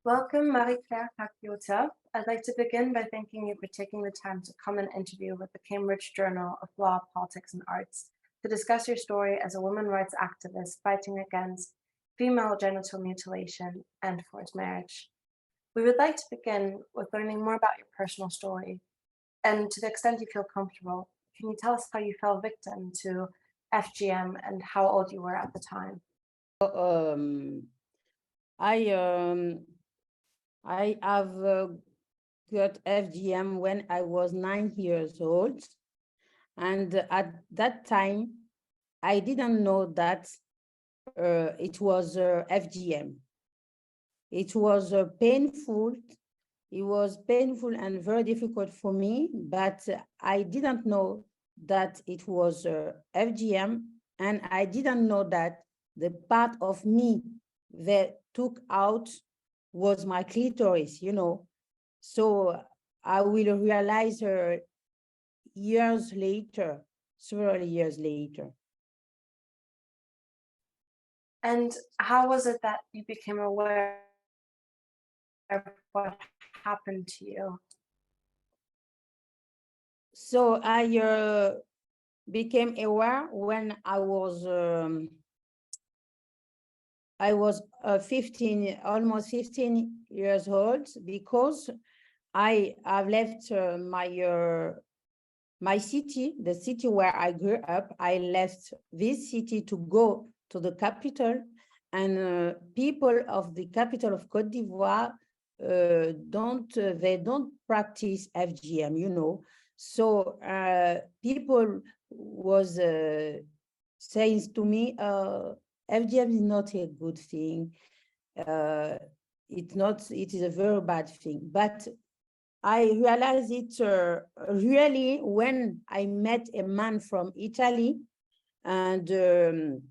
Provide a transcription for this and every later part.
Welcome, Marie-Claire Kakpotia. I'd like to begin by thanking you for taking the time to come and interview with the Cambridge Journal of Law, Politics, and Arts to discuss your story as a women's rights activist fighting against female genital mutilation and forced marriage. We would like to begin with learning more about your personal story, and to the extent you feel comfortable, can you tell us how you fell victim to FGM and how old you were at the time? Um, I have got FGM when I was 9 years old, and at that time, I didn't know that it was FGM. It was painful. It was painful and very difficult for me, but I didn't know that it was FGM, and I didn't know that the part of me that took out was my clitoris, So I will realize her years later, several years later. And how was it that you became aware of what happened to you? So I became aware when I was 15, almost 15 years old, because I have left my city, the city where I grew up. I left this city to go to the capital, and people of the capital of Côte d'Ivoire they don't practice FGM, So people was saying to me, FGM is not a good thing. It is a very bad thing. But I realized it really when I met a man from Italy, and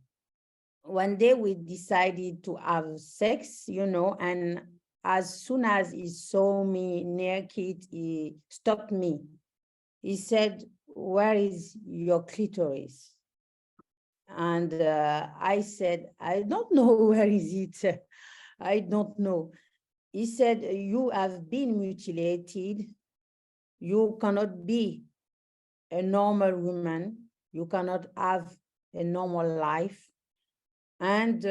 one day we decided to have sex, and as soon as he saw me naked, he stopped me. He said, "Where is your clitoris?" And I said, "I don't know where is it. I don't know." He said, "You have been mutilated. You cannot be a normal woman. You cannot have a normal life." And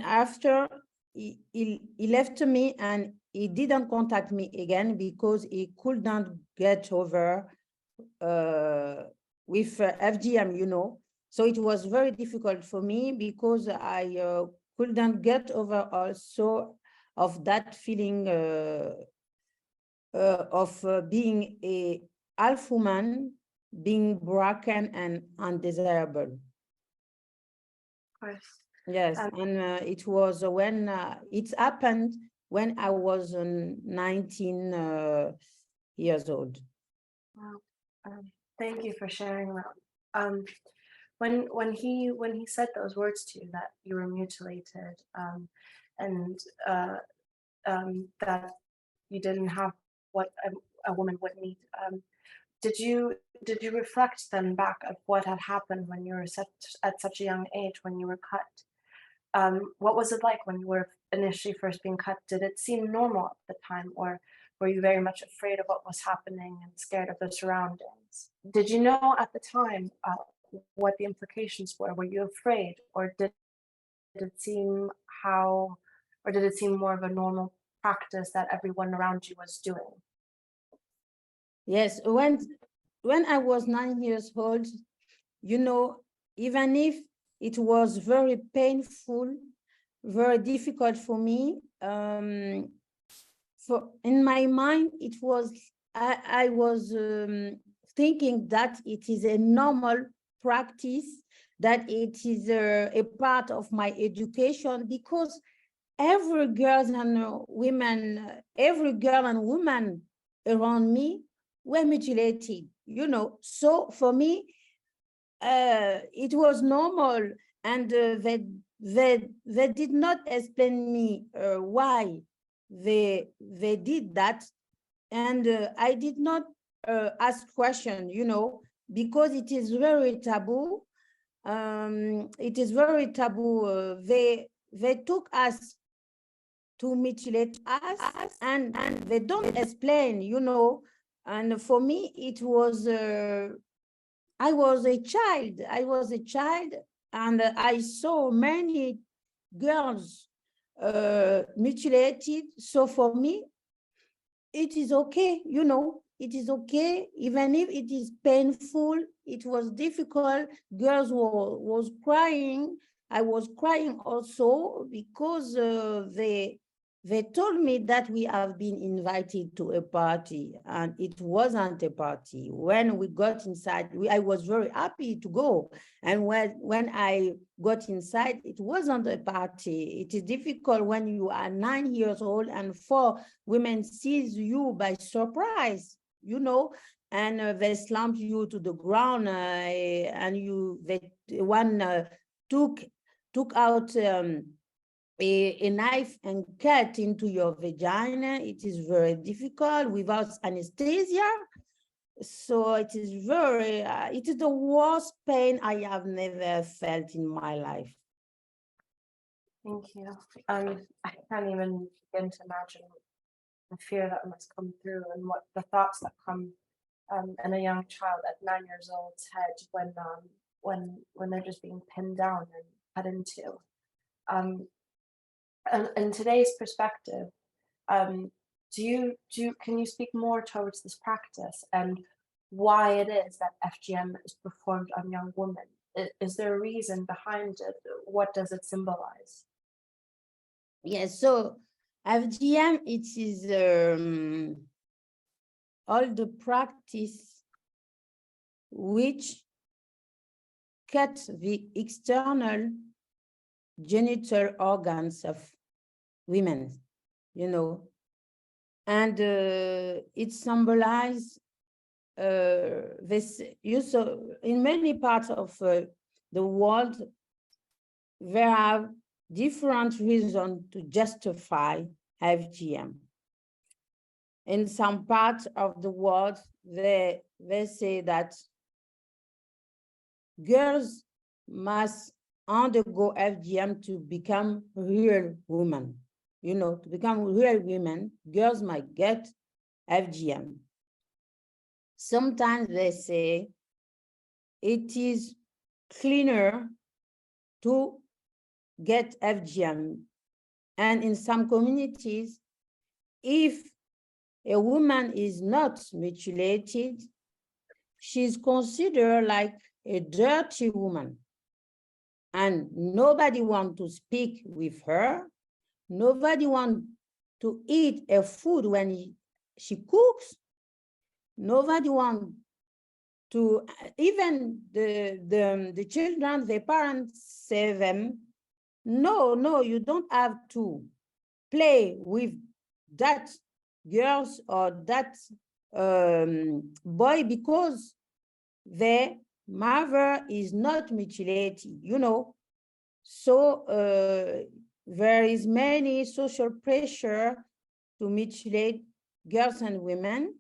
after he left me, and he didn't contact me again because he couldn't get over with FGM, So it was very difficult for me because I couldn't get over also of that feeling of being a half woman, being broken and undesirable. Of course. Yes, and it was when it happened when I was 19 years old. Wow. Thank you for sharing that. When he said those words to you, that you were mutilated, and that you didn't have what a woman would need, did you reflect then back at what had happened when you were at such a young age when you were cut? What was it like when you were initially first being cut? Did it seem normal at the time, or were you very much afraid of what was happening and scared of the surroundings? Did you know at the time what the implications were? Were you afraid, or did it seem did it seem more of a normal practice that everyone around you was doing? Yes, when I was 9 years old, even if it was very painful, very difficult for me, in my mind, it was, I was thinking that it is a normal practice, that it is a part of my education, because every girl and woman around me were mutilated, So for me, it was normal, and they did not explain me why they did that, and I did not ask question, because it is very taboo. It is very taboo. they took us to mutilate us, and they don't explain, you know. And for me, it was, I was a child. And I saw many girls mutilated. So for me, it is okay, you know, it is okay, even if it is painful. It was difficult. Girls was crying. I was crying also, because they told me that we have been invited to a party, and it wasn't a party. When we got inside, I was very happy to go. And when I got inside, it wasn't a party. It is difficult when you are 9 years old and 4 women sees you by surprise, you know, and they slammed you to the ground, and one took out a knife and cut into your vagina. It is very difficult without anesthesia. So it is it is the worst pain I have never felt in my life. Thank you. I can't even begin to imagine the fear that must come through, and what the thoughts that come in a young child at 9 years old's head when they're just being pinned down and cut into. And in today's perspective, can you speak more towards this practice and why it is that FGM is performed on young women? Is there a reason behind it? What does it symbolize? Yes, so FGM, it is all the practice which cut the external genital organs of women, you know, and it symbolizes this. So in many parts of the world, there are different reasons to justify FGM. In some parts of the world, they say that girls must undergo FGM to become real women. You know, to become real women, girls might get FGM. Sometimes they say it is cleaner to get FGM. And in some communities, if a woman is not mutilated, she's considered like a dirty woman. And nobody wants to speak with her. Nobody wants to eat a food when she cooks. Nobody wants to, even the children, the parents say them, no, you don't have to play with that girls or that boy, because the mother is not mutilated, you know. So there is many social pressure to mutilate girls and women.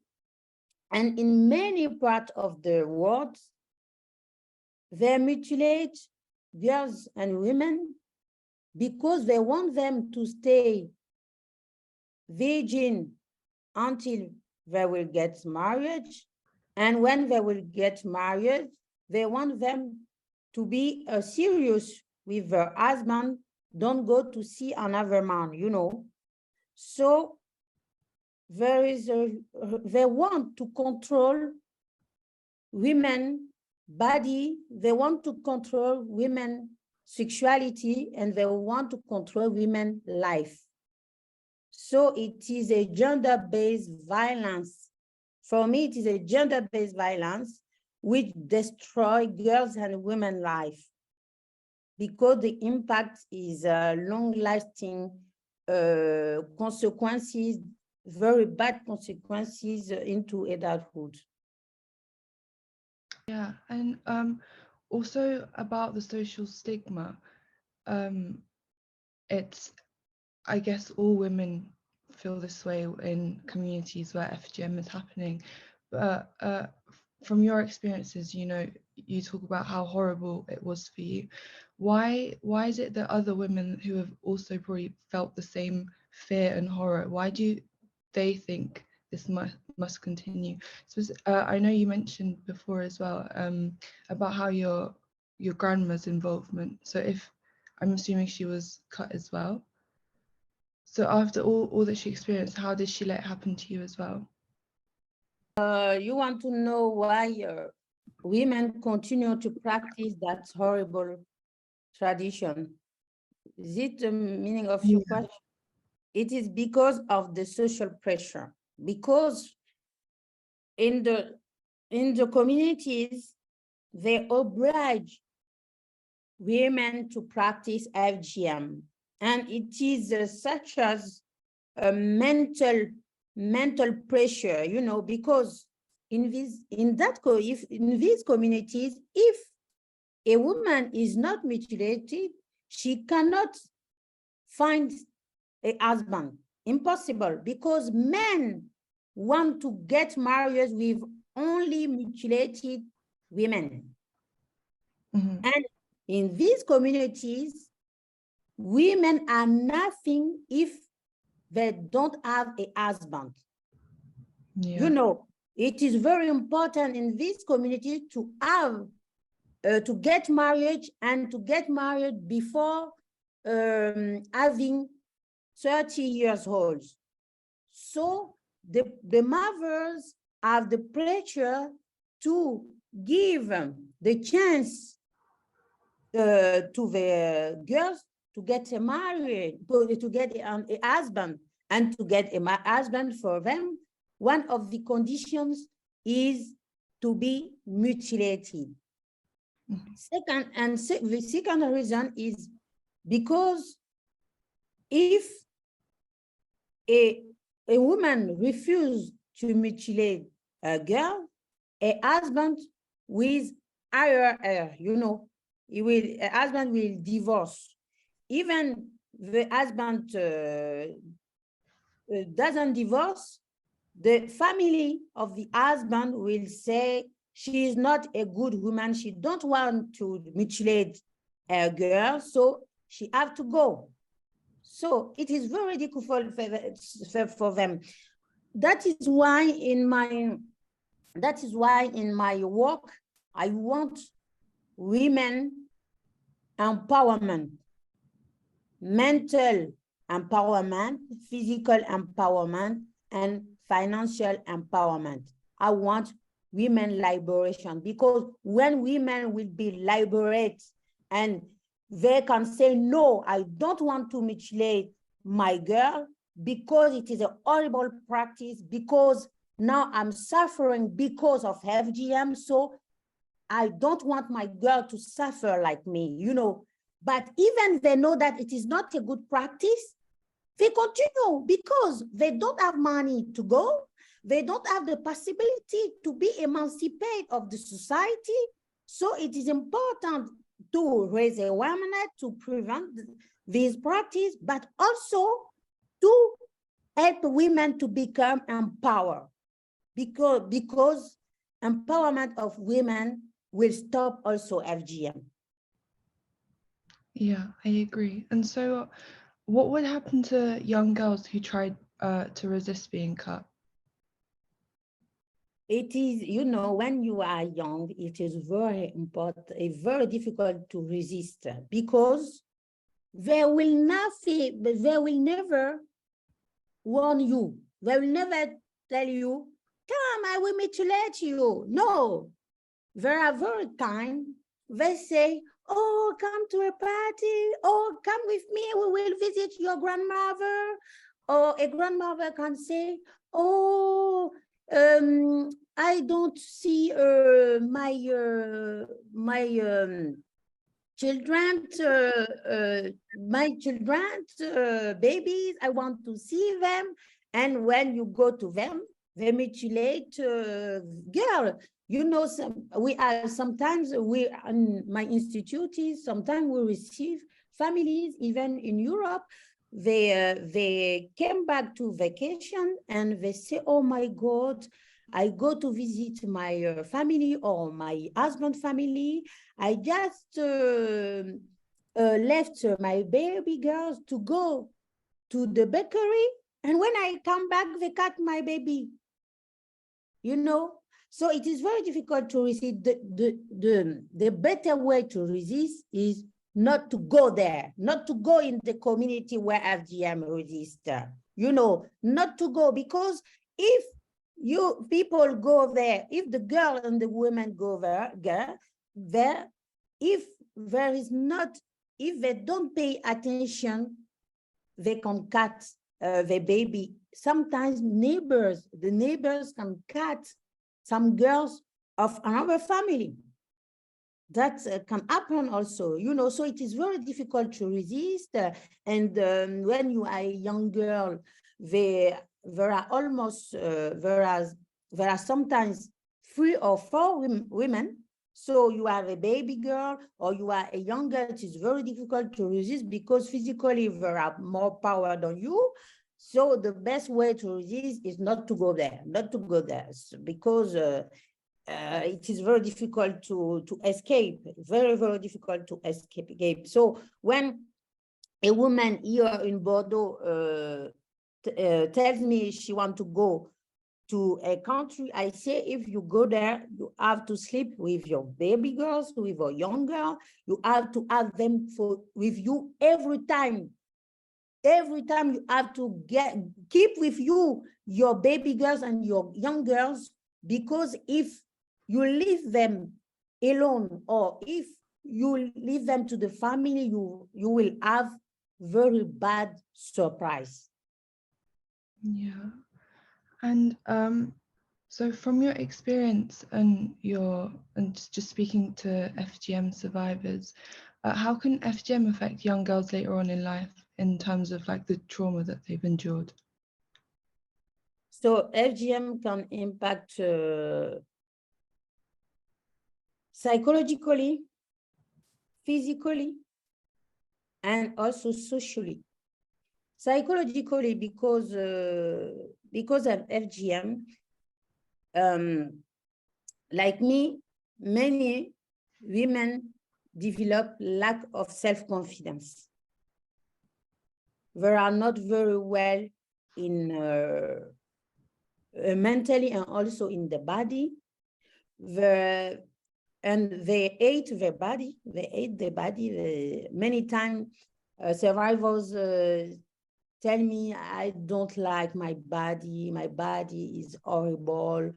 And in many parts of the world, they mutilate girls and women because they want them to stay virgin until they will get married. And when they will get married, they want them to be serious with their husband, don't go to see another man, you know. So they want to control women body, they want to control women sexuality, and they want to control women life. So it is a gender-based violence. For me, it is a gender-based violence which destroys girls and women life, because the impact is long-lasting consequences, very bad consequences into adulthood. Yeah, and also about the social stigma, it's, I guess all women feel this way in communities where FGM is happening, but from your experiences, you know, you talk about how horrible it was for you. why is it that other women who have also probably felt the same fear and horror, why do they think this must continue? So I know you mentioned before as well about how your grandma's involvement. So if I'm assuming she was cut as well. So after all that she experienced, how did she let it happen to you as well? You want to know why women continue to practice that horrible tradition? Is it the meaning of your question? It is because of the social pressure. Because in the communities, they oblige women to practice FGM, and it is such as a mental pressure, you know, because in these communities, if a woman is not mutilated, she cannot find a husband. Impossible, because men want to get married with only mutilated women. Mm-hmm. And in these communities, women are nothing if they don't have a husband. Yeah. You know, it is very important in this community to have, to get married, and to get married before having 30 years old. So the mothers have the pressure to give the chance to the girls to get married, to get a husband, and to get a husband for them. One of the conditions is to be mutilated. Mm-hmm. The second reason is because if a woman refuses to mutilate a girl, a husband with higher, you know, a husband will divorce. Even the husband doesn't divorce, the family of the husband will say she is not a good woman. She don't want to mutilate a girl, so she have to go. So it is very difficult for them. That is why in my work, I want women empowerment, mental empowerment, physical empowerment, and financial empowerment. I want women liberation, because when women will be liberated and they can say, no, I don't want to mutilate my girl because it is a horrible practice, because now I'm suffering because of FGM, so I don't want my girl to suffer like me, you know. But even they know that it is not a good practice, they continue because they don't have money to go. They don't have the possibility to be emancipated of the society. So it is important to raise awareness to prevent this practice, but also to help women to become empowered, because empowerment of women will stop also FGM. Yeah, I agree. And so what would happen to young girls who tried to resist being cut? It is, you know, when you are young, it is very important, very difficult to resist, because they will never warn you. They will never tell you, come, I will mutilate you. No, they are very kind. They say, oh, come to a party. Oh, come with me. We will visit your grandmother. Or a grandmother can say, oh, I don't see my children, babies. I want to see them. And when you go to them, they mutilate girl. You know, sometimes we in my institute, sometimes we receive families, even in Europe, they came back to vacation and they say, oh my God, I go to visit my family or my husband family. I just left my baby girls to go to the bakery, and when I come back, they cut my baby. So it is very difficult to resist. The better way to resist is not to go there, not to go in the community where FGM resists, not to go, because if people go there, if the girl and the women go there, if they don't pay attention, they can cut the baby. Sometimes the neighbors can cut some girls of another family. That can happen also, so it is very difficult to resist. And when you are a young girl, there are sometimes 3 or 4 women. So you are a baby girl or you are a young girl, it is very difficult to resist because physically there are more power than you. So the best way to resist is not to go there, because it is very difficult to escape, very, very difficult to escape. So when a woman here in Bordeaux tells me she wants to go to a country, I say, if you go there, you have to sleep with your baby girls, with your young girl. You have to have them with you every time. Every time you have to keep with you your baby girls and your young girls, because if you leave them alone or if you leave them to the family, you will have very bad surprise. Yeah. And so from your experience and just speaking to FGM survivors, how can FGM affect young girls later on in life in terms of like the trauma that they've endured? So FGM can impact psychologically, physically, and also socially. Psychologically, because of FGM, like me, many women develop lack of self-confidence. They are not very well in mentally and also in the body. And they hate their body. Many times survivors tell me, I don't like my body is horrible.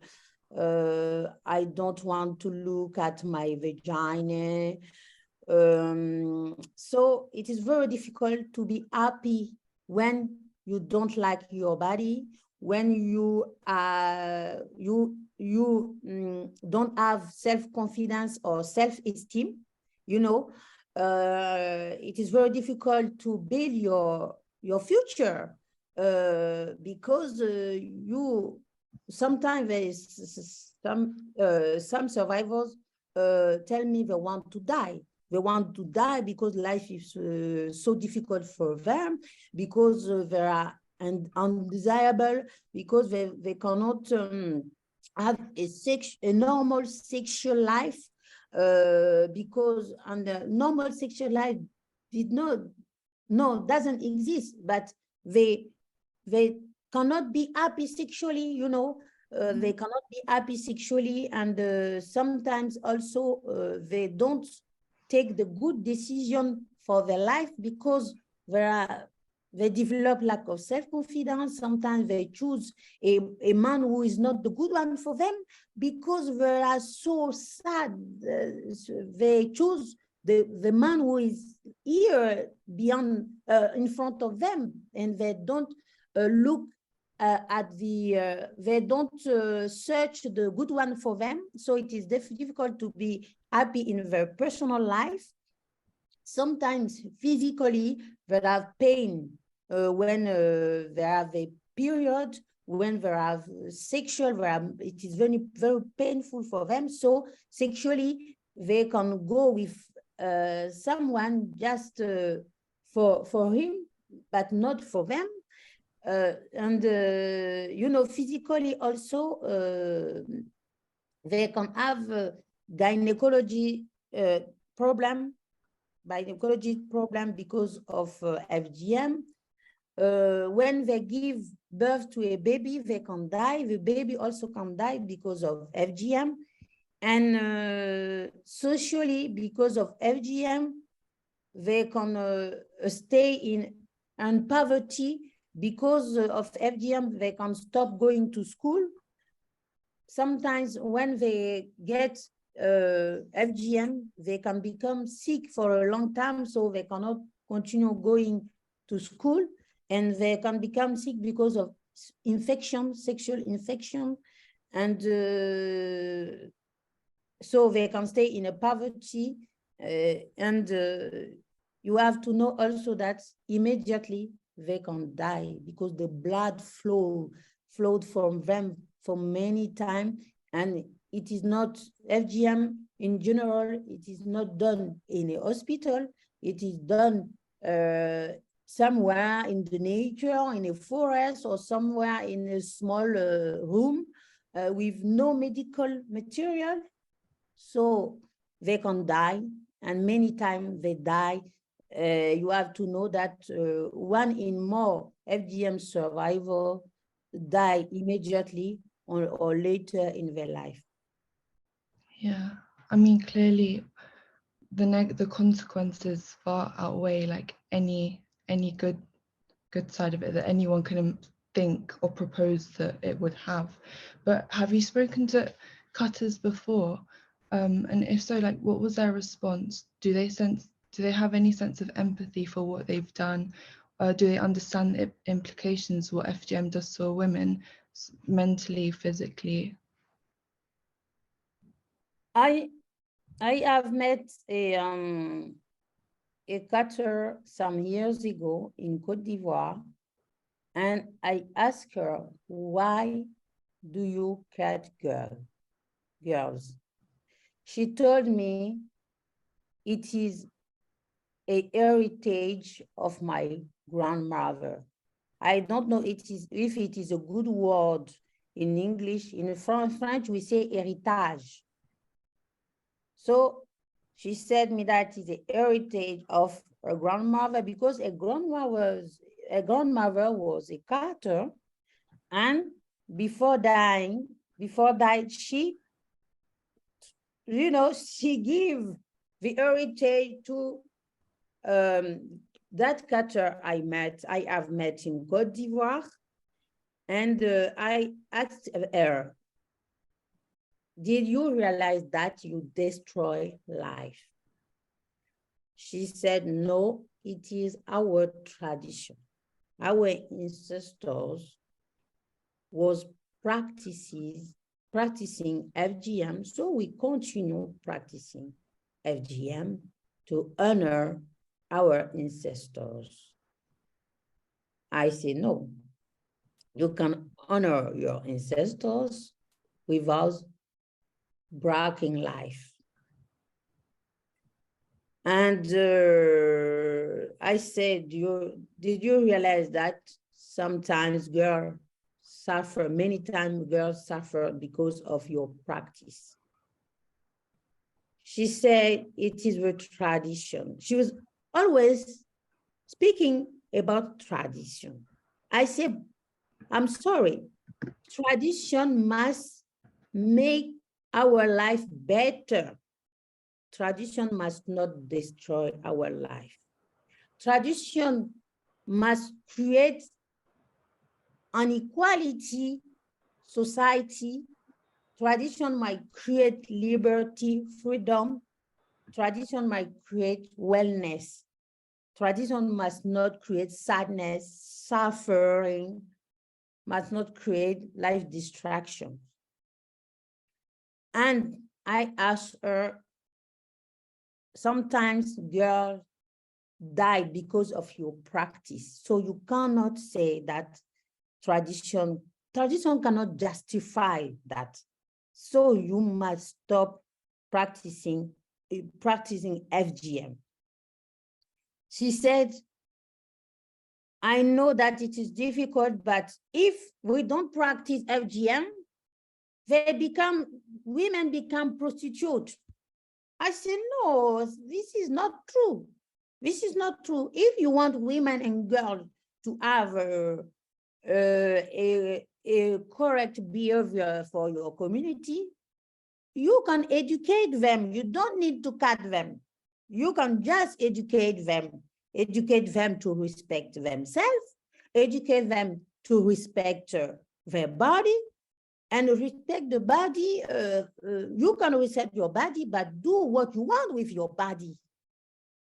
I don't want to look at my vagina. So it is very difficult to be happy when you don't like your body, when you don't have self-confidence or self-esteem. It is very difficult to build your future because sometimes some survivors tell me they want to die. They want to die because life is so difficult for them, because they are undesirable, because they cannot have a normal sexual life, because the normal sexual life doesn't exist, but they cannot be happy sexually, they cannot be happy sexually, and sometimes also they don't take the good decision for their life because they develop lack of self-confidence. Sometimes they choose a man who is not the good one for them because they are so sad. They choose the man who is here beyond, in front of them, and they don't look they don't search the good one for them. So it is difficult to be happy in their personal life. Sometimes physically they have pain when they have a period, when they have sexual, it is very, very painful for them. So sexually they can go with someone just for him, but not for them. Physically also, they can have gynecology problem, gynecology problem because of FGM. When they give birth to a baby, they can die. The baby also can die because of FGM. And socially, because of FGM, they can stay in poverty. Because of FGM, they can stop going to school. Sometimes when they get FGM, they can become sick for a long time, so they cannot continue going to school, and they can become sick because of infection, sexual infection, and so they can stay in a poverty. And you have to know also that immediately they can die because the blood flowed from them for many times, and it is not FGM in general. It is not done in a hospital. It is done somewhere in the nature, in a forest, or somewhere in a small room with no medical material. So they can die, and many times they die. You have to know that 1 in more FGM survivors die immediately or later in their life. Yeah, I mean, clearly the consequences far outweigh like any good side of it that anyone can think or propose that it would have. But have you spoken to cutters before? And if so, like, what was their response? Do they have any sense of empathy for what they've done? Do they understand the implications what FGM does to a woman mentally, physically? I have met a cutter some years ago in Côte d'Ivoire, and I asked her, why do you cut girls? She told me, it is a heritage of my grandmother. I don't know if it is a good word in English. In French, we say héritage. So she said me that is a heritage of her grandmother, because a grandmother was a cutter, and before dying, she, she gave the heritage to that cutter I have met in Côte d'Ivoire, and I asked her, did you realize that you destroy life? She said, no, it is our tradition. Our ancestors was practicing FGM, so we continue practicing FGM to honor our ancestors. I say, no, you can honor your ancestors without breaking life. And I said, did you realize that sometimes many times girls suffer because of your practice? She said, it is the tradition. She was always speaking about tradition. I said, I'm sorry, tradition must make our life better. Tradition must not destroy our life. Tradition must create an equality society. Tradition might create liberty, freedom. Tradition might create wellness. Tradition must not create sadness, suffering, must not create life distraction. And I asked her, sometimes girls die because of your practice. So you cannot say that tradition cannot justify that. So you must stop practicing FGM. She said, I know that it is difficult, but if we don't practice FGM, women become prostitutes. I said, no, this is not true. This is not true. If you want women and girls to have a correct behavior for your community, you can educate them. You don't need to cut them. You can just educate them to respect themselves, educate them to respect their body, and respect the body. You can respect your body, but do what you want with your body.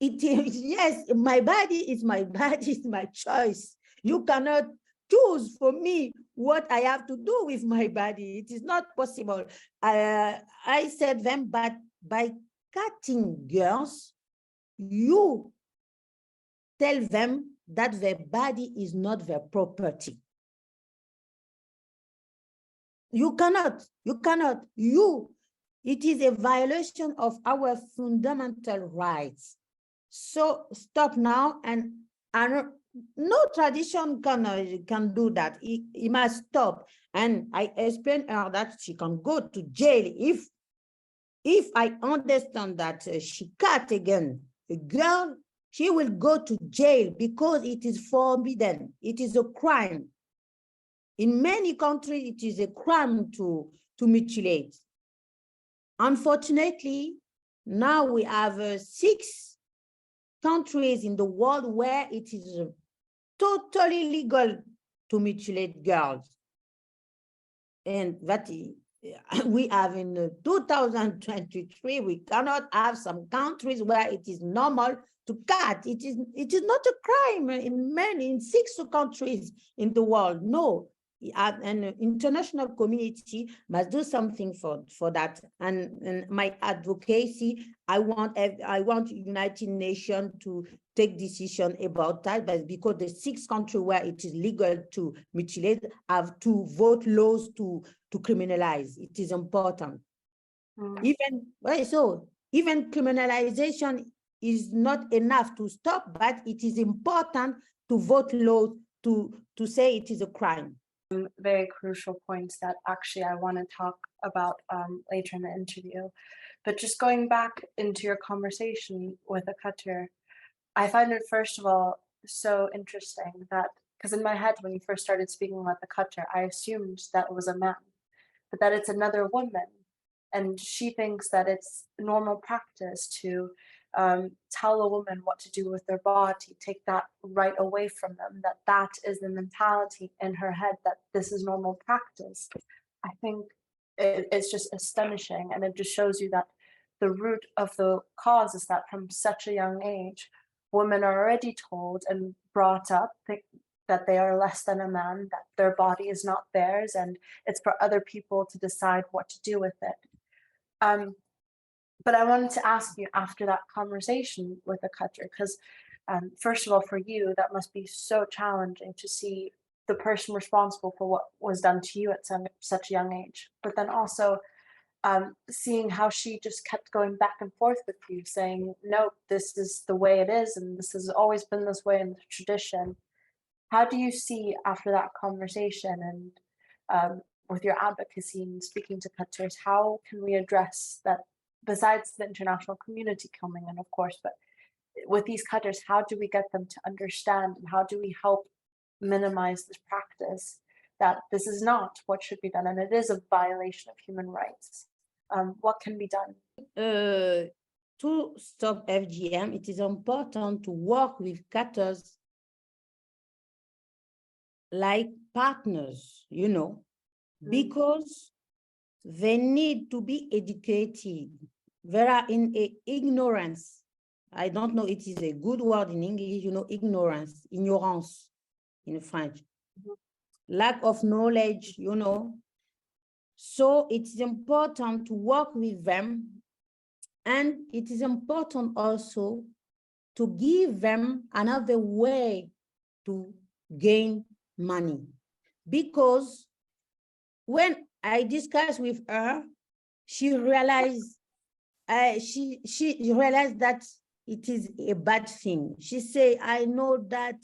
It is, yes, my body is my body, is my choice. You cannot choose for me what I have to do with my body. It is not possible. I said them, but by cutting girls, you tell them that their body is not their property. You cannot, it is a violation of our fundamental rights. So stop now, and no tradition can do that. It must stop. And I explained her that she can go to jail if I understand that she cut again a girl, she will go to jail because it is forbidden. It is a crime. In many countries, it is a crime to mutilate. Unfortunately, now we have 6 countries in the world where it is totally legal to mutilate girls. And that we have in 2023, we cannot have some countries where it is normal to cut. It is not a crime in 6 countries in the world. No, an international community must do something for that. And my advocacy, I want United Nations to take decision about that, but because the 6 countries where it is legal to mutilate have to vote laws to criminalize. It is important. Even criminalization is not enough to stop, but it is important to vote laws to say it is a crime. Very crucial points that actually I want to talk about later in the interview. But just going back into your conversation with a cutter, I find it, first of all, so interesting that, because in my head, when you first started speaking about the cutter, I assumed that it was a man, but that it's another woman. And she thinks that it's normal practice to tell a woman what to do with their body, take that right away from them, that is the mentality in her head, that this is normal practice. I think it's just astonishing, and it just shows you that the root of the cause is that from such a young age, women are already told and brought up that they are less than a man, that their body is not theirs, and it's for other people to decide what to do with it. But I wanted to ask you, after that conversation with the cutter, because first of all, for you, that must be so challenging to see the person responsible for what was done to you at such a young age, but then also seeing how she just kept going back and forth with you, saying, no, this is the way it is, and this has always been this way in the tradition. How do you see, after that conversation and with your advocacy and speaking to cutters, how can we address that, besides the international community coming in, of course, but with these cutters, how do we get them to understand, and how do we help minimize this practice, that this is not what should be done, and it is a violation of human rights? What can be done? To stop FGM, it is important to work with cutters like partners, because they need to be educated. They are in ignorance. I don't know, it is a good word in English, ignorance in French. Lack of knowledge, So it's important to work with them. And it is important also to give them another way to gain money. Because when I discussed with her, she realized she realized that it is a bad thing. She said, I know that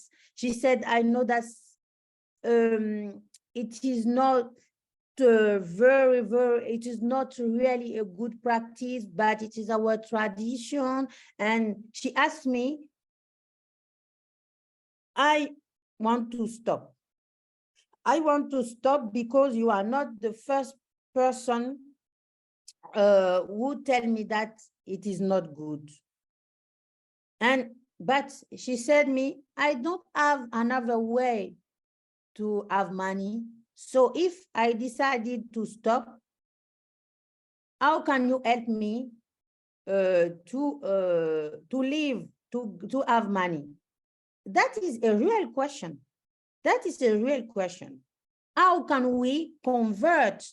it is not it is not really a good practice, but it is our tradition. And she asked me, I want to stop. I want to stop because you are not the first person who tell me that it is not good. But she said me, I don't have another way to have money. So if I decided to stop, how can you help me to live, to have money? That is a real question. That is a real question. How can we convert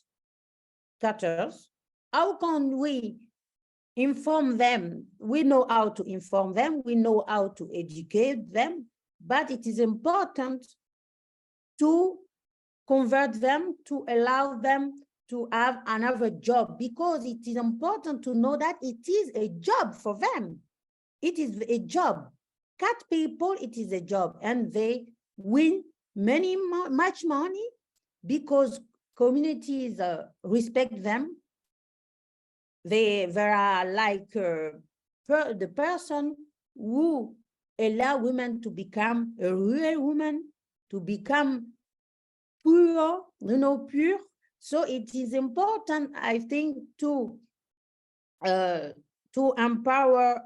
cutters? How can we inform them? We know how to inform them. We know how to educate them, but it is important to convert them, to allow them to have another job, because it is important to know that it is a job for them. It is a job. Cat people, it is a job, and they win much money because communities respect them. They are like the person who allow women to become a real woman, to become pure, pure. So it is important, I think, to empower,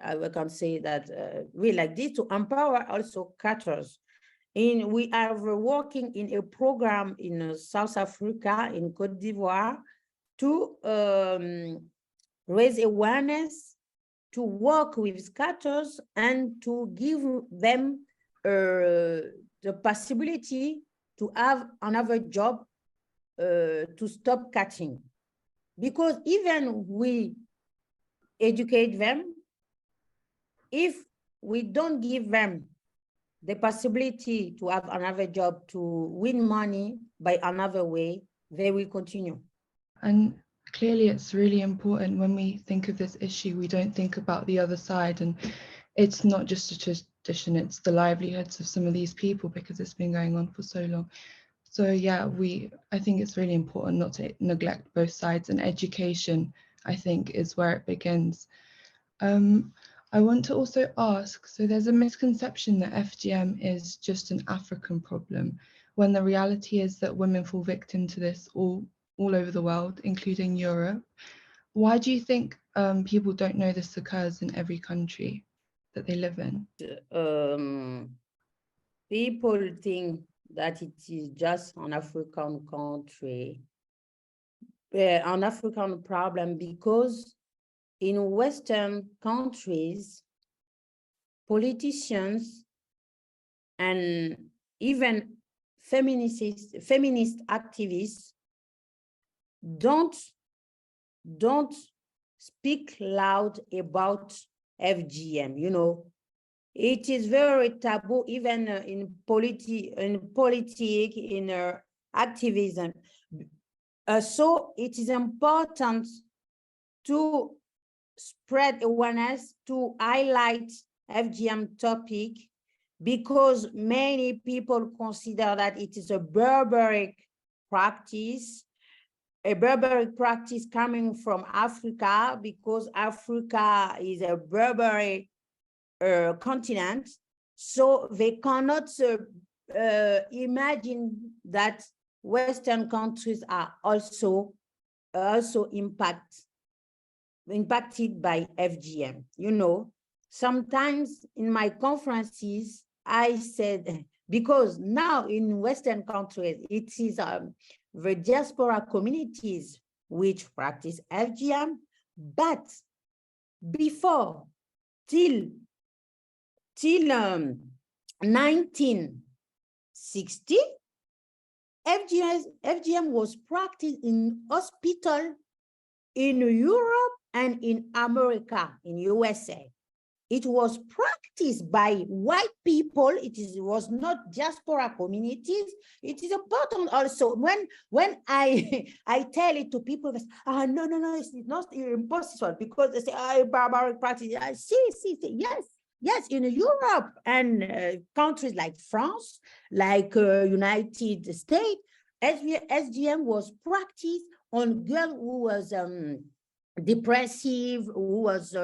I can say that we like this, to empower also cutters. We are working in a program in South Africa, in Côte d'Ivoire, to raise awareness, to work with cutters, and to give them the possibility to have another job to stop cutting. Because even we educate them, if we don't give them the possibility to have another job, to win money by another way, they will continue. And clearly it's really important when we think of this issue, we don't think about the other side, and it's not just a tradition, it's the livelihoods of some of these people because it's been going on for so long. So yeah, I think it's really important not to neglect both sides, and education, I think, is where it begins. I want to also ask, so there's a misconception that FGM is just an African problem, when the reality is that women fall victim to this all over the world, including Europe. Why do you think people don't know this occurs in every country that they live in? People think that it is just an African country, an African problem, because in Western countries, politicians and even feminist activists don't speak loud about FGM. It is very taboo, even in politics, in activism. So it is important to spread awareness, to highlight FGM topic, because many people consider that it is a barbaric practice coming from Africa, because Africa is a barbaric continent. So they cannot imagine that Western countries are also impacted by FGM. Sometimes in my conferences, I said, because now in Western countries, it is the diaspora communities which practice FGM, but before, till 1960, FGM was practiced in hospital in Europe and in America, in USA. It was practiced by white people. It was not diaspora communities. It is important also when I tell it to people, they say, no, it's not impossible, because they say, barbaric practice. See, yes, in Europe and countries like France, like United States, SGM was practiced on girl who was depressive, who was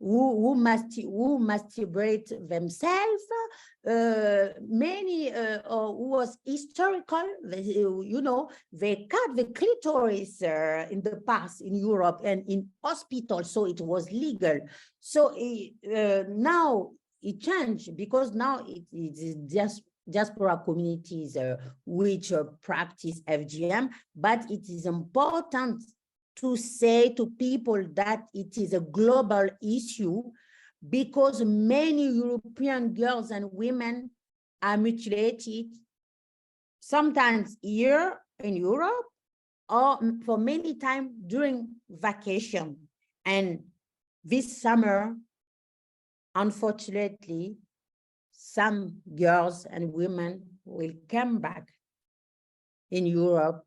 who masturbate themselves, many or who was historical. You know, they cut the clitoris in the past in Europe and in hospitals, so it was legal. So now it changed, because now it is just diaspora communities which practice FGM, but it is important to say to people that it is a global issue, because many European girls and women are mutilated, sometimes here in Europe, or for many times during vacation. And this summer, unfortunately, some girls and women will come back in Europe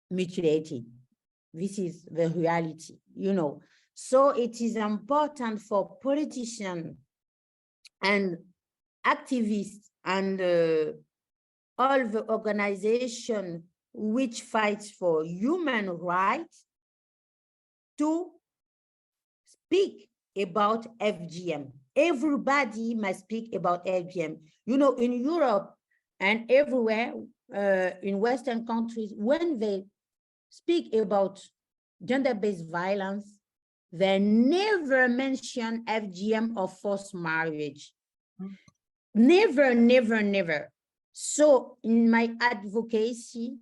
mutilated. This is the reality, you know. So it is important for politicians and activists and all the organizations which fight for human rights to speak about FGM. Everybody must speak about FGM. You know, in Europe and everywhere in Western countries, when they speak about gender-based violence, they never mention FGM or forced marriage. Never, never, never. So in my advocacy,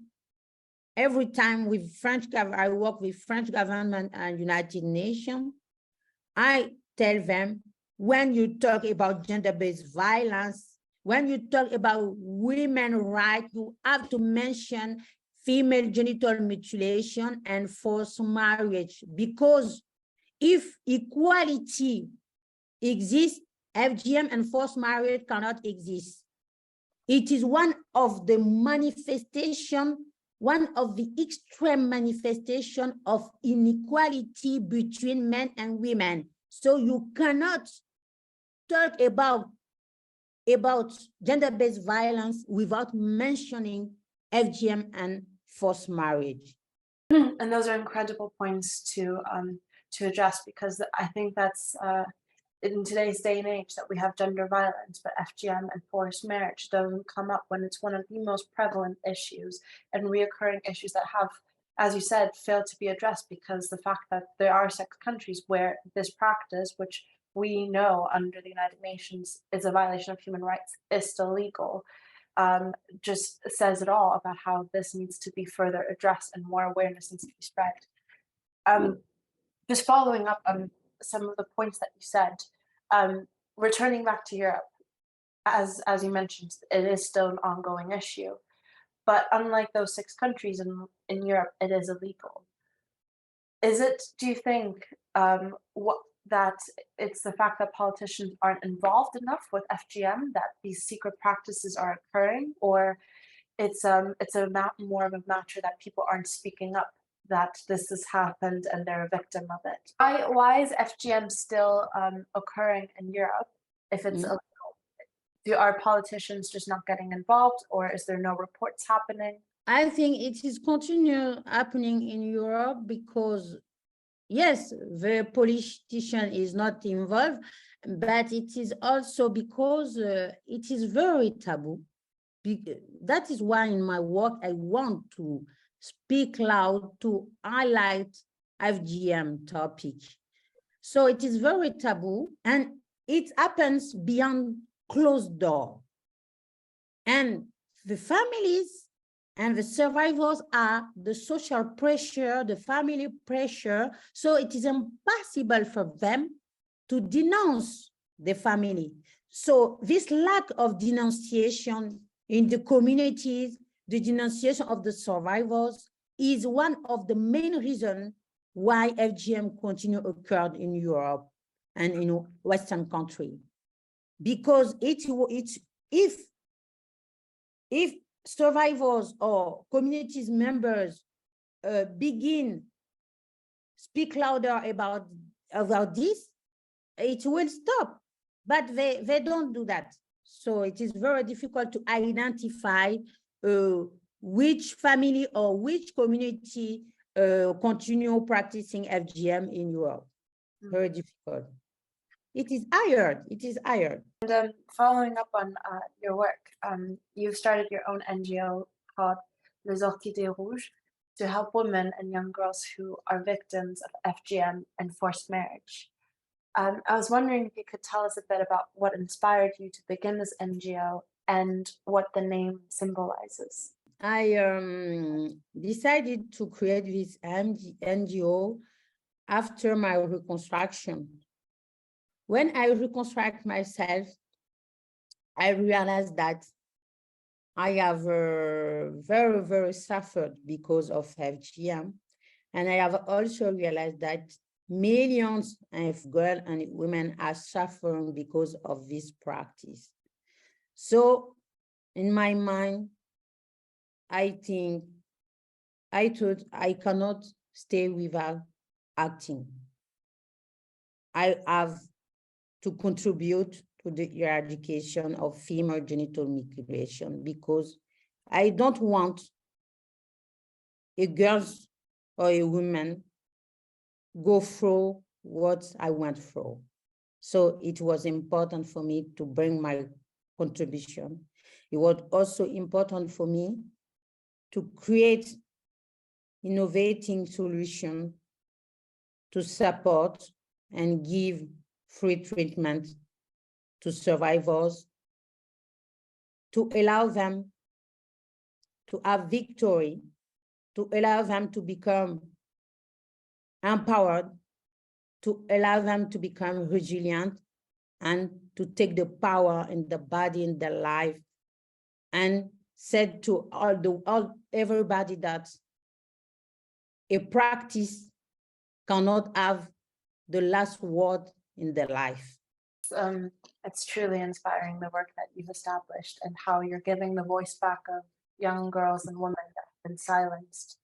every time with I work with French government and United Nations, I tell them, when you talk about gender-based violence, when you talk about women's rights, you have to mention female genital mutilation and forced marriage, because if equality exists, FGM and forced marriage cannot exist. It is one of the manifestation, one of the extreme manifestation of inequality between men and women. So you cannot talk about gender-based violence without mentioning FGM and forced marriage. And those are incredible points to address, because I think that's in today's day and age that we have gender violence, but FGM and forced marriage doesn't come up when it's one of the most prevalent issues and reoccurring issues that have, as you said, failed to be addressed, because the fact that there are 6 countries where this practice, which we know under the United Nations is a violation of human rights, is still legal, just says it all about how this needs to be further addressed and more awareness needs to be spread. Just following up on some of the points that you said, returning back to Europe, as you mentioned, it is still an ongoing issue, but unlike those 6 countries in Europe, it is illegal. Is it, do you think, that it's the fact that politicians aren't involved enough with FGM, that these secret practices are occurring, or it's more of a matter that people aren't speaking up, that this has happened and they're a victim of it? Why is FGM still occurring in Europe if it's illegal? Are politicians just not getting involved, or is there no reports happening? I think it is continuing happening in Europe because, yes, the politician is not involved, but it is also because it is very taboo. That is why in my work, I want to speak loud to highlight FGM topic. So it is very taboo, and it happens beyond closed door. And the families and the survivors are the social pressure, the family pressure. So it is impossible for them to denounce the family. So this lack of denunciation in the communities, the denunciation of the survivors, is one of the main reasons why FGM continue occurred in Europe and in Western countries. Because if survivors or communities members begin speak louder about this, it will stop. But they don't do that. So it is very difficult to identify which family or which community continue practicing FGM in Europe. Very difficult. It is hard. It is hard. And following up on your work, you've started your own NGO called Les Orchidées Rouges to help women and young girls who are victims of FGM and forced marriage. I was wondering if you could tell us a bit about what inspired you to begin this NGO and what the name symbolizes. I decided to create this NGO after my reconstruction. When I reconstruct myself, I realized that I have very, very suffered because of FGM. And I have also realized that millions of girls and women are suffering because of this practice. So in my mind, I thought I cannot stay without acting. I have to contribute to the eradication of female genital mutilation because I don't want a girl or a woman go through what I went through. So it was important for me to bring my contribution. It was also important for me to create innovating solutions to support and give free treatment to survivors, to allow them to have victory, to allow them to become empowered, to allow them to become resilient, and to take the power in the body and the life, and said to everybody that a practice cannot have the last word in their life. It's truly inspiring, the work that you've established and how you're giving the voice back of young girls and women that have been silenced.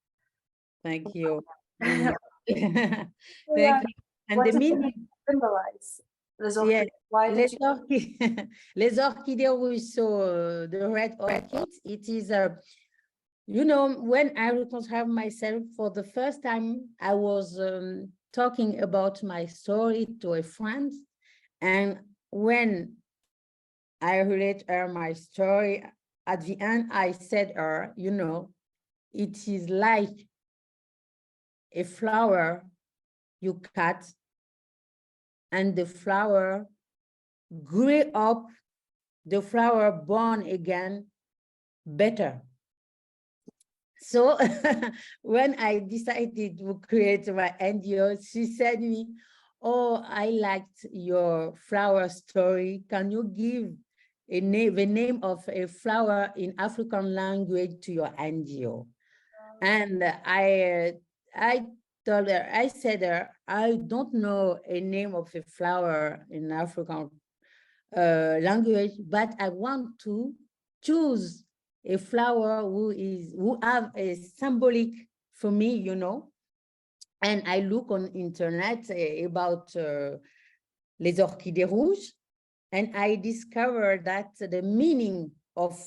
Thank you. Thank Yeah. you. And What the does it meaning, symbolize? yeah, Why did Les Orchidées Rouges, so the red orchids, it is you know, when I reconstruct myself for the first time, I was talking about my story to a friend. And when I relate her my story, at the end, I said her, you know, it is like a flower you cut and the flower grew up, the flower born again better. So when I decided to create my NGO, she said to me, oh, I liked your flower story. Can you give the name of a flower in African language to your NGO? And I told her, I said her, I don't know a name of a flower in African language, but I want to choose a flower who have a symbolic for me, you know. And I look on internet about Les Orchidées Rouges, and I discovered that the meaning of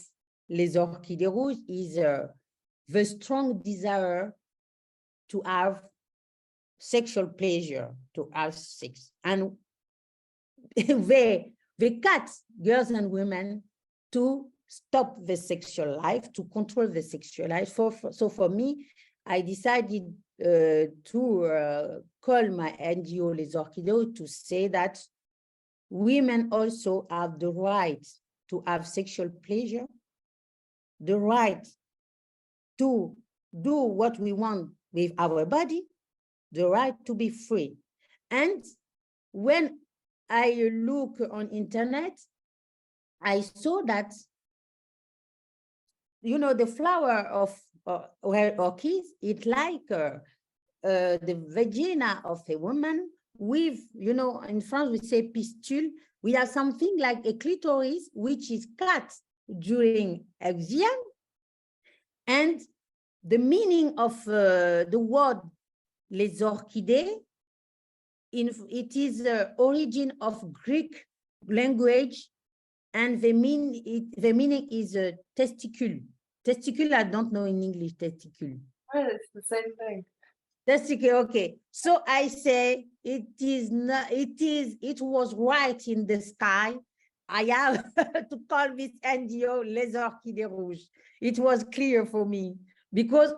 Les Orchidées Rouges is the strong desire to have sexual pleasure, to have sex. And they cut girls and women to stop the sexual life, to control the sexual life. So for me, I decided to call my NGO Les Orchidées to say that women also have the right to have sexual pleasure, the right to do what we want with our body, the right to be free. And when I look on internet, I saw that, you know, the flower of orchids, it's like the vagina of a woman with, you know, in France we say pistule. We have something like a clitoris, which is cut during FGM. And the meaning of the word les orchidées, it is the origin of Greek language, and the meaning is a testicle. Testicle, I don't know in English, testicle. It's the same thing. Testicle, okay. So I say it was right in the sky. I have to call this NGO Les Orchidées Rouges. It was clear for me because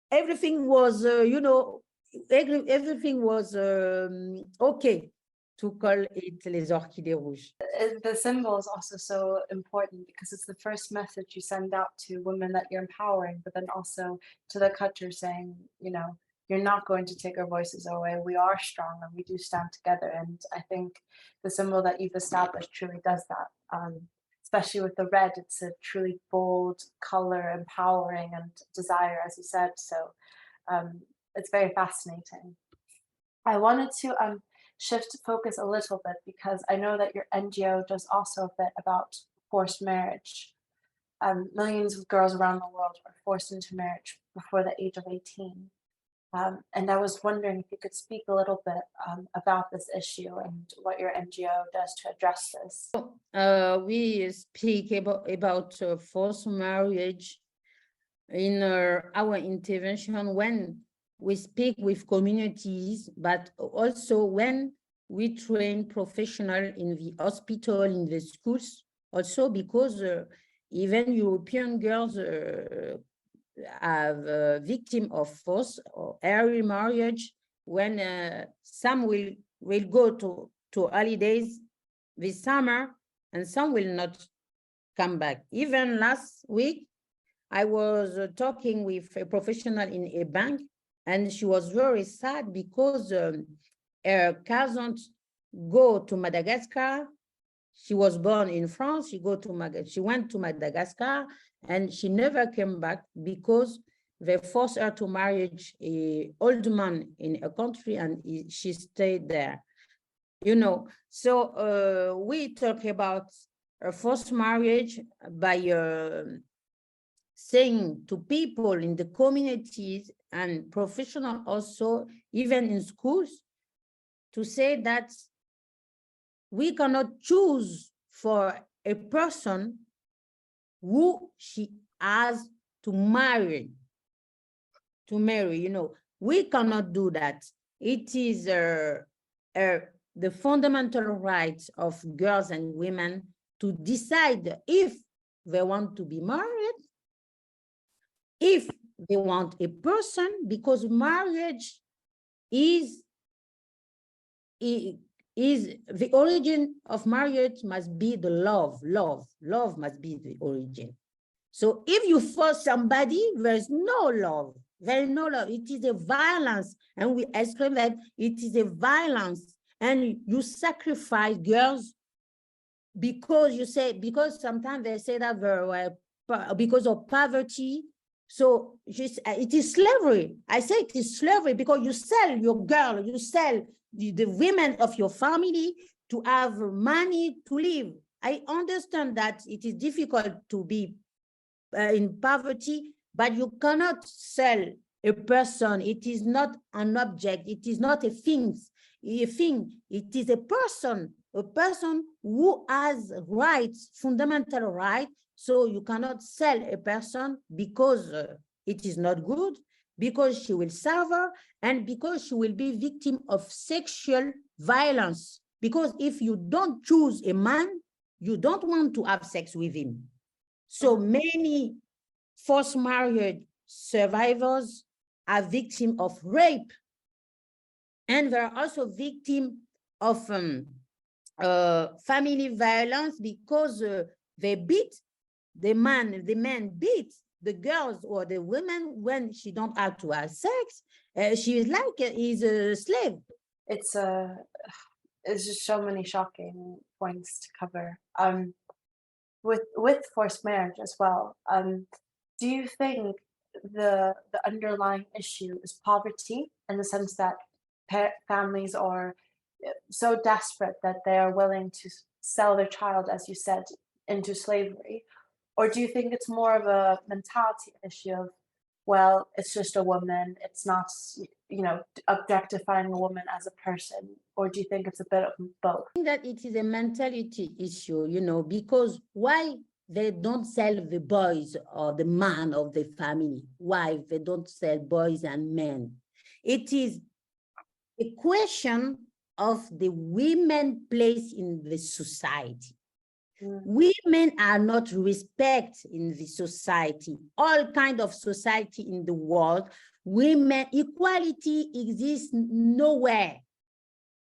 everything was, everything was okay to call it Les Orchidées Rouges. The symbol is also so important because it's the first message you send out to women that you're empowering, but then also to the culture saying, you're not going to take our voices away. We are strong and we do stand together. And I think the symbol that you've established truly does that. Especially with the red, it's a truly bold color, empowering and desire, as you said. So it's very fascinating. I wanted to shift focus a little bit because I know that your NGO does also a bit about forced marriage. Millions of girls around the world are forced into marriage before the age of 18. And I was wondering if you could speak a little bit about this issue and what your NGO does to address this. We speak about forced marriage in our intervention when we speak with communities, but also when we train professionals in the hospital, in the schools, also because even European girls are victims of forced or early marriage when some will go to holidays this summer and some will not come back. Even last week, I was talking with a professional in a bank, and she was very sad because her cousin go to Madagascar. She was born in France. She went to Madagascar, and she never came back because they forced her to marry an old man in a country, and she stayed there. So we talk about forced marriage by saying to people in the communities and professionals also, even in schools, to say that we cannot choose for a person who she has to marry. We cannot do that. It is the fundamental rights of girls and women to decide if they want to be married, if they want a person, because marriage is the origin of marriage must be the love must be the origin. So if you force somebody, there's no love. It is a violence, and we exclaim that it is a violence, and you sacrifice girls because sometimes they say that because of poverty. So it is slavery. I say it is slavery because you sell your girl, you sell the women of your family to have money to live. I understand that it is difficult to be in poverty, but you cannot sell a person. It is not an object. It is not a thing. It is a person who has rights, fundamental rights. So you cannot sell a person because it is not good, because she will suffer, and because she will be victim of sexual violence. Because if you don't choose a man, you don't want to have sex with him. So many forced marriage survivors are victims of rape, and they're also victims of family violence because they beat the man beats the girls or the women when she don't have to have sex. She is like he's a slave. It's just so many shocking points to cover. With forced marriage as well. Do you think the underlying issue is poverty, in the sense that families are so desperate that they are willing to sell their child, as you said, into slavery? Or do you think it's more of a mentality issue of, well, it's just a woman, it's not, objectifying a woman as a person? Or do you think it's a bit of both? I think that it is a mentality issue, because why they don't sell the boys or the man of the family. Why they don't sell boys and men? It is a question of the women place in the society. Women are not respected in the society. All kind of society in the world, women equality exists nowhere,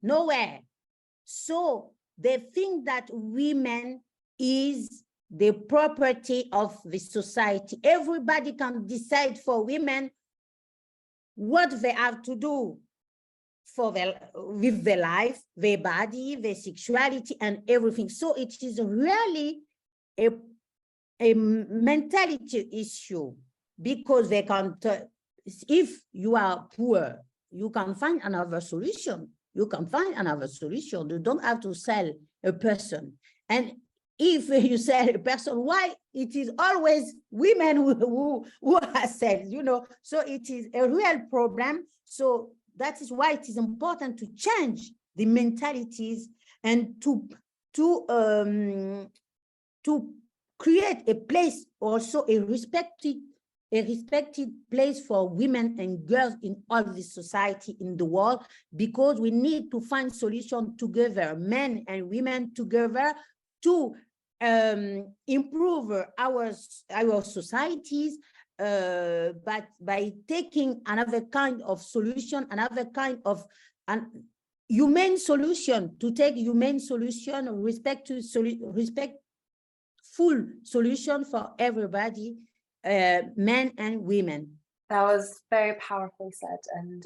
nowhere. So they think that women is the property of the society. Everybody can decide for women what they have to do for with their life, their body, their sexuality, and everything. So it is really a mentality issue, because they can, if you are poor, you can find another solution. You can find another solution. You don't have to sell a person. And if you sell a person, why it is always women who are sold, you know? So it is a real problem. So that is why it is important to change the mentalities and to create a place, also a respected place for women and girls in all the society in the world, because we need to find solutions together, men and women together, to improve our societies, but by taking another kind of solution, another kind of humane solution, to take humane solution, respectful solution for everybody, men and women. That was very powerfully said, and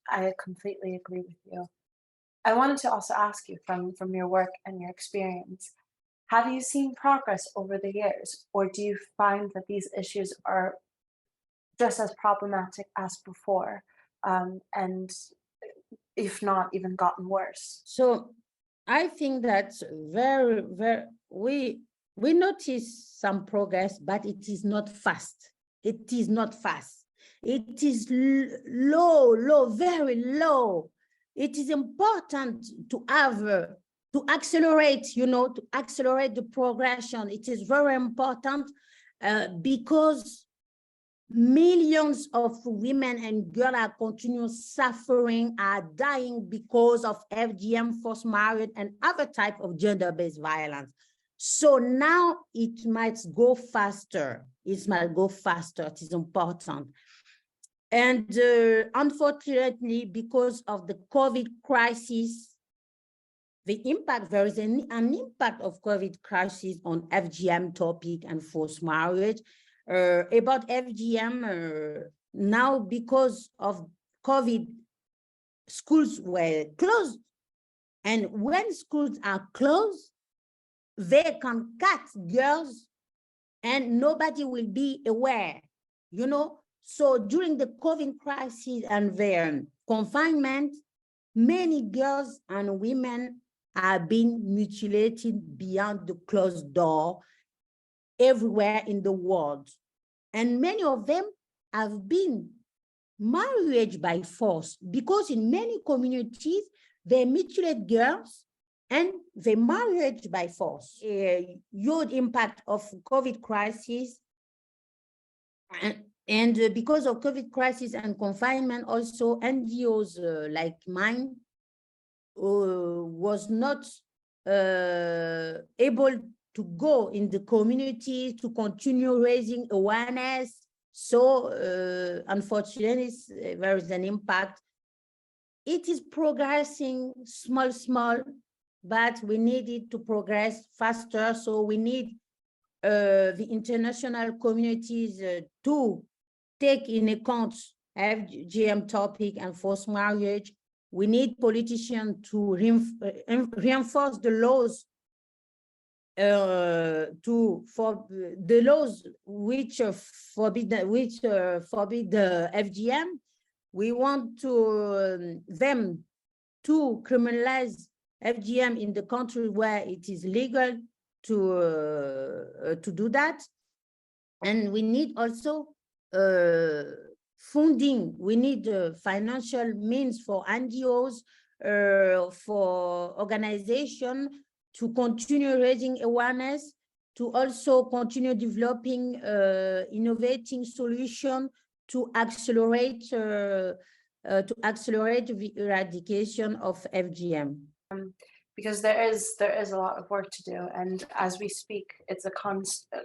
I completely agree with you. I wanted to also ask you, from your work and your experience, have you seen progress over the years, or do you find that these issues are just as problematic as before, and if not even gotten worse? So I think that we notice some progress, but it is not fast. It is not fast. It is low, very low. It is important to have to accelerate, you know, to accelerate the progression. It is very important because millions of women and girls are continuing suffering, are dying because of FGM, forced marriage, and other type of gender-based violence. So now it might go faster. It might go faster. It is important. And unfortunately, because of the COVID crisis, the impact, there is an impact of COVID crisis on FGM topic and forced marriage. About FGM, now because of COVID, schools were closed. And when schools are closed, they can cut girls and nobody will be aware, you know? So during the COVID crisis and their confinement, many girls and women are being mutilated beyond the closed door everywhere in the world. And many of them have been married by force, because in many communities, they mutilate girls and they marriage by force. A huge impact of COVID crisis, and because of COVID crisis and confinement, also NGOs like mine was not able to go in the community to continue raising awareness. So unfortunately, there is an impact. It is progressing small, but we need it to progress faster. So we need the international communities to take in account FGM topic and forced marriage. We need politicians to reinforce the laws, for the laws which forbid the FGM. We want them to criminalize FGM in the country where it is legal to do that. And we need also funding. We need financial means for NGOs, for organization to continue raising awareness, to also continue developing innovating solution to accelerate the eradication of FGM. Because there is a lot of work to do, and as we speak, it's a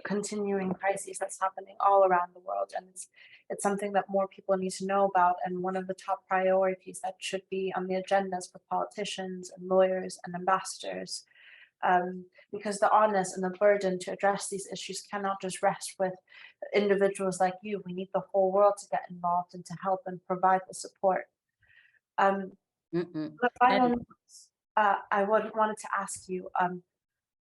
continuing crisis that's happening all around the world, and it's something that more people need to know about, and one of the top priorities that should be on the agendas for politicians and lawyers and ambassadors, because the onus and the burden to address these issues cannot just rest with individuals like you. We need the whole world to get involved and to help and provide the support. The final notes, I wanted to ask you,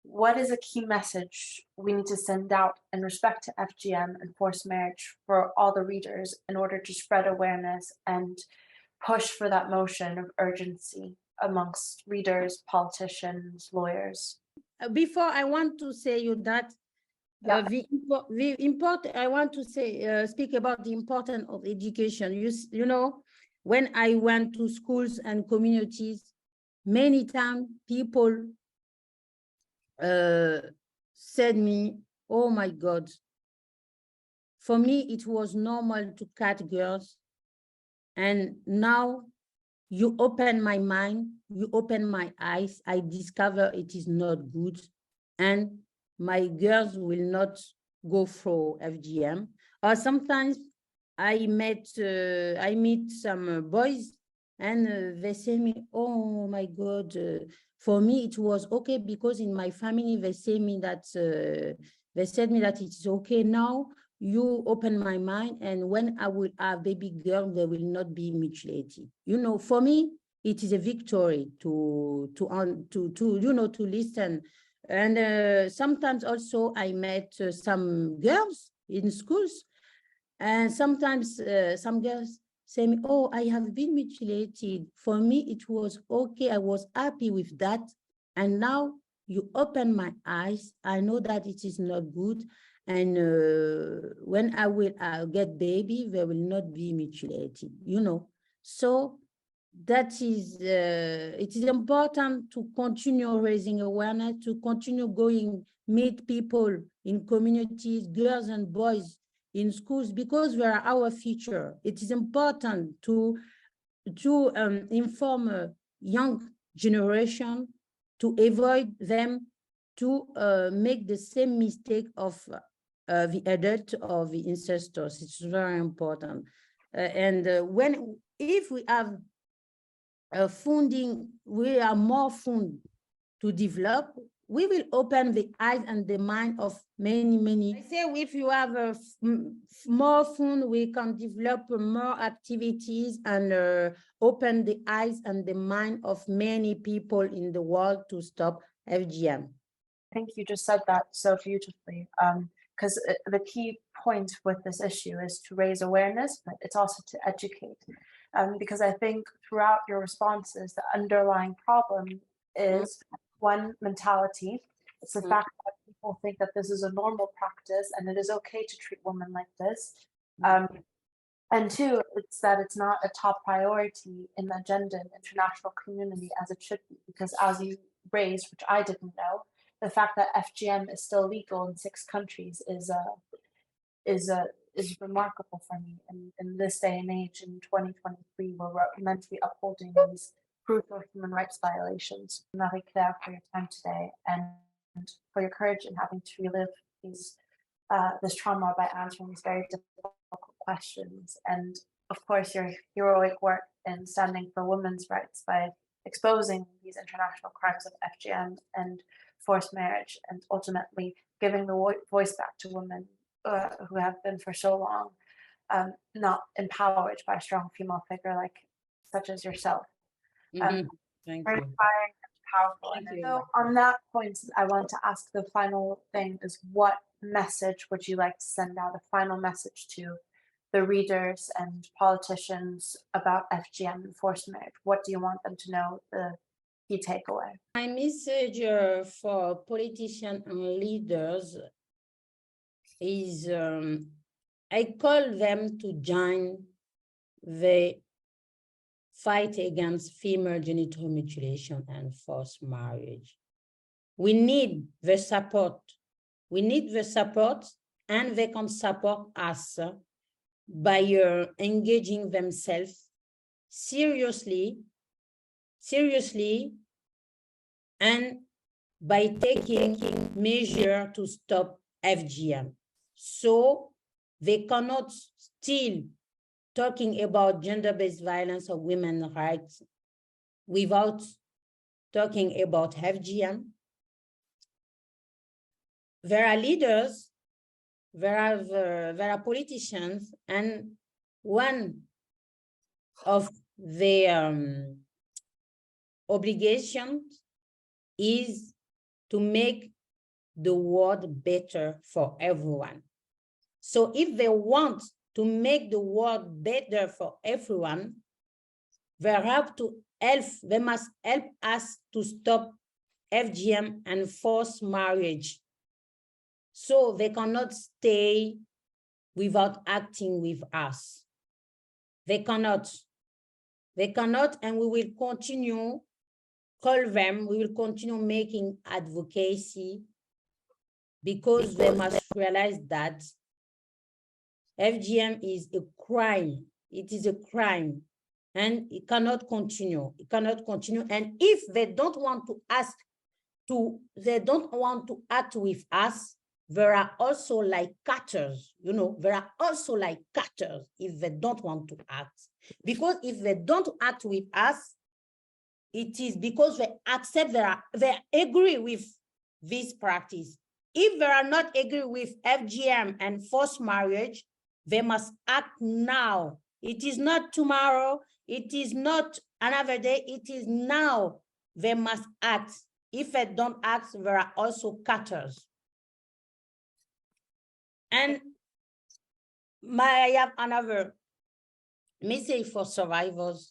what is a key message we need to send out in respect to FGM and forced marriage for all the readers in order to spread awareness and push for that motion of urgency amongst readers, politicians, lawyers? Before, I want to say you that I want to say speak about the importance of education. You know, when I went to schools and communities, many times people said me, oh my God, for me it was normal to cut girls, and now you open my mind, you open my eyes, I discover it is not good, and my girls will not go through FGM. Or sometimes I meet some boys, and they say me, oh my God, for me it was okay, because in my family they say me that they said me that it's okay now. You open my mind, and when I will have baby girl, they will not be mutilated. You know, for me, it is a victory to listen. And sometimes also I met some girls in schools, and sometimes some girls say me, oh, I have been mutilated. For me, it was okay. I was happy with that. And now you open my eyes. I know that it is not good. And when I will get baby, they will not be mutilated, you know. So that is, it is important to continue raising awareness, to continue going, meet people in communities, girls and boys in schools, because they are our future. It is important to inform a young generation, to avoid them to make the same mistake of the adult or the ancestors. It's very important. If we have funding, we are more fund to develop, we will open the eyes and the mind of many. I say if you have more fund, we can develop more activities and open the eyes and the mind of many people in the world to stop FGM. I think you just said that so beautifully, because the key point with this issue is to raise awareness, but it's also to educate. Because I think throughout your responses, the underlying problem is one, mentality. It's the fact that people think that this is a normal practice and it is okay to treat women like this. And two, it's that it's not a top priority in the agenda in the international community as it should be, because as you raised, which I didn't know, the fact that FGM is still legal in 6 countries is remarkable for me. In this day and age, in 2023, where we're meant to be upholding these brutal human rights violations. Marie-Claire, for your time today and for your courage in having to relive this trauma by answering these very difficult questions. And of course, your heroic work in standing for women's rights by exposing these international crimes of FGM and forced marriage, and ultimately giving the voice back to women who have been for so long not empowered by a strong female figure such as yourself. Thank very you. inspiring and powerful. Thank And you. so on that point, I want to ask the final thing is, what message would you like to send out, a final message to the readers and politicians about FGM and forced marriage? What do you want them to know, the key takeaway? My message for politicians and leaders is I call them to join the fight against female genital mutilation and forced marriage. We need the support We need the support, and they can support us by engaging themselves seriously, and by taking measures to stop FGM. So they cannot still talking about gender-based violence or women's rights without talking about FGM. There are leaders, there are politicians, and one of the obligations is to make the world better for everyone. So if they want to make the world better for everyone, they must help us to stop FGM and forced marriage. So they cannot stay without acting with us. They cannot, and we will continue we will continue making advocacy, because they must realize that FGM is a crime. It is a crime, and it cannot continue. It cannot continue. And if they don't want to act with us, there are also like cutters, there are also like cutters if they don't want to act. Because if they don't act with us, it is because they accept they agree with this practice. If they are not agree with FGM and forced marriage, they must act now. It is not tomorrow. It is not another day. It is now. They must act. If they don't act, there are also cutters. And I have another message for survivors.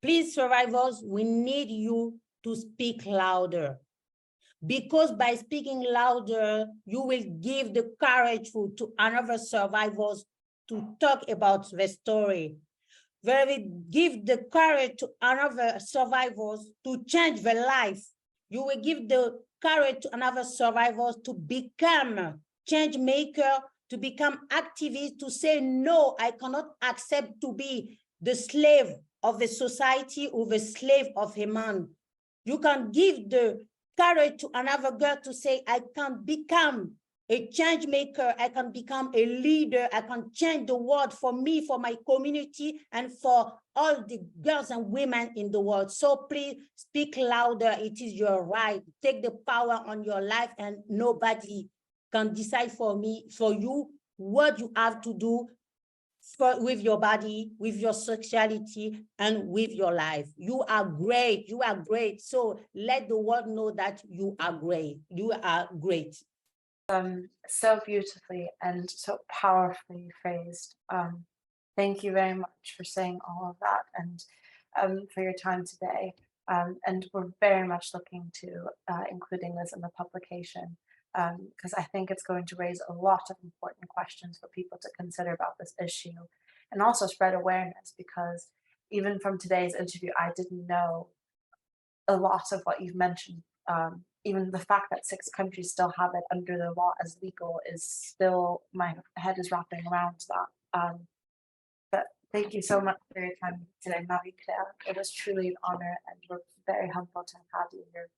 Please, survivors, we need you to speak louder, because by speaking louder, you will give the courage to another survivors to talk about the story. Where we give the courage to another survivors to change their life. You will give the courage to another survivors to become change maker, to become activists, to say, no, I cannot accept to be the slave of the society or the slave of a man. You can give the courage to another girl to say, I can become a change maker, I can become a leader, I can change the world for me, for my community, and for all the girls and women in the world. So please speak louder. It is your right. Take the power on your life, and nobody can decide for you what you have to do with your body, with your sexuality, and with your life. You are great. You are great. So let the world know that you are great. You are great. So beautifully and so powerfully phrased. Thank you very much for saying all of that, and for your time today. And we're very much looking to including this in the publication, because I think it's going to raise a lot of important questions for people to consider about this issue, and also spread awareness, because even from today's interview, I didn't know a lot of what you've mentioned. Even the fact that 6 countries still have it under the law as legal is still, my head is wrapping around that. But thank you so much for your time today, Marie-Claire. It was truly an honor, and we're very humbled to have had you here.